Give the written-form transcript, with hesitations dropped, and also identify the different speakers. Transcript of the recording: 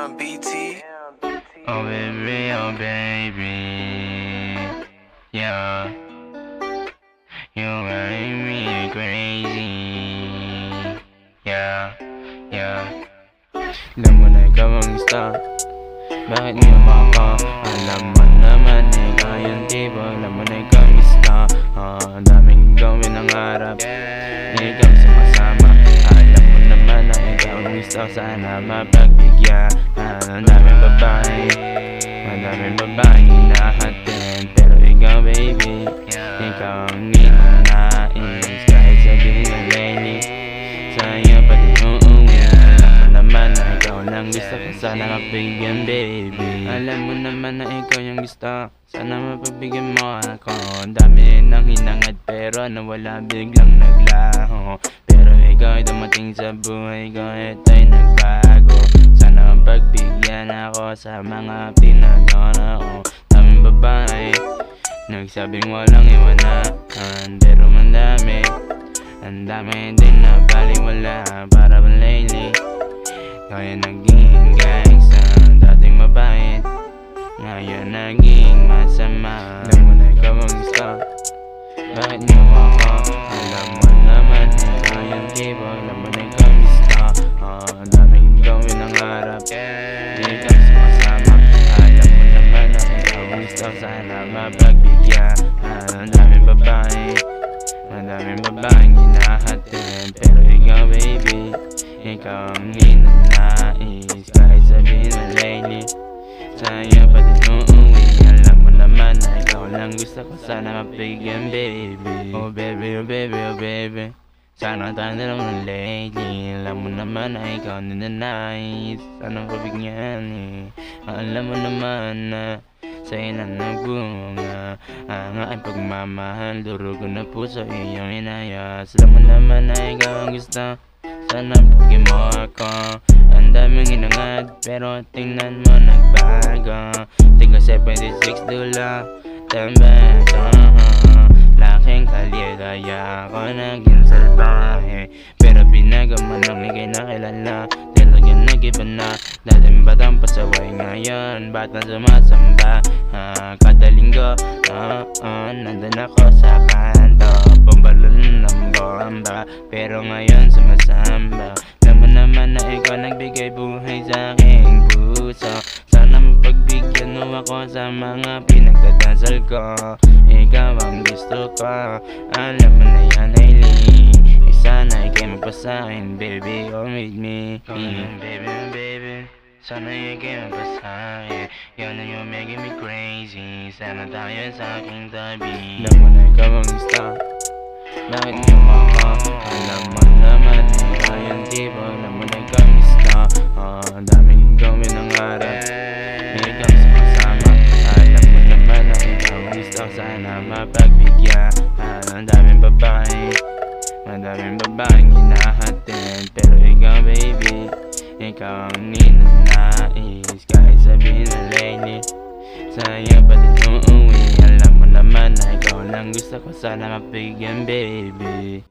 Speaker 1: Damn, BT.
Speaker 2: Oh baby, oh baby, yeah, you're driving me crazy, yeah, yeah. Alam mo na ikaw ang star, bakit naman ako? Alam mo naman na ikaw yung tipo, alam mo na ikaw ang star. Ang daming gawin ang harap, ikaw sumasama. Alam mo naman na ikaw ang gusto, sana mapagbigyan. Ang daming babae, madaming babaeng hinahatin, pero ikaw baby, ikaw ang ninanais. Kahit sabihin na lately, sa'yo pa din uuwi. Alam mo naman na ikaw lang gusto ko, sana mapabigyan baby. Alam mo naman na ikaw yung gusto, sana mapabigyan mo ako. Ang dami nang hinangad pero nawala, biglang naglaho. Pero ikaw ay dumating sa buhay ko, ito'y nagbago. Sana pagbigyan ako sa mga pinagdana ko. Daming babae nagsabing walang iwanan, pero mandami, ang dami din na baliwala. Para bang lately, kaya naging gangsta. Dating mabait, ngayon naging masama. Alam mo na ikaw ang gusto, bakit niyo ako? Alam mo naman ikaw yung tipo, alam mo na ikaw ang gusto. Ang daming gawin ang harap, di ka sumasama. Alam mo naman na ikaw ang gusto, sana mapagbigyan. Ang daming babae, madaming babaeng hinahatin, pero ikaw baby, ikaw ang ninanais. Kahit sabihin na lately, sa'yo pa din uuwi. Alam mo naman na ikaw lang gusto ko, sana mapabigyan baby. Oh baby, oh baby, oh baby, sana tayo na lang lately. Alam mo naman na ikaw ninanais, sana mapabigyan Alam mo naman na sa'yo na nagbunga ang aking pagmamahal, durog ko na puso iyong inayos. Alam mo naman na ikaw ang gusto, sana pagin mo ako. Ang daming hinangad, pero tingnan mo nagbago. Tiga 76 dula, tambay laking kalye, kaya ako naging salbahe. Pero binagaman ng ikay nakilala, talagang nag-iba na. Dating batang pasaway, ngayon batang sumasamba. Kada linggo, nandun ako sa kanto, pambalon ng bomba, pero ngayon sumasamba. Alam mo naman na ikaw nagbigay buhay sa aking puso, sana mapagbigyan mo ako sa mga pinagdadasal ko. Ikaw ang gusto ko, alam mo na yan Aileen. Sana ikay magpasahin baby, come with me. Baby, baby, sana ikay magpasahin. Yan na yung making me crazy, sana tayo sa aking tabi. Alam mo na ikaw ang gusto, bakit niyo ako? Alam mo naman ikaw yung tipo, alam mo na ikaw ang gusto. Ang daming gawin ang harap, ikaw sumasama. Alam mo naman na ikaw ang gusto, sana mapagbigyan. Ang daming babae, madaming babaeng hinahatin, pero ikaw baby, ikaw ang ninanais. Kahit sabihin na lately, sa'yo pa din uuwi. Alam mo naman na ikaw lang gusto ko, sana mapabigyan baby.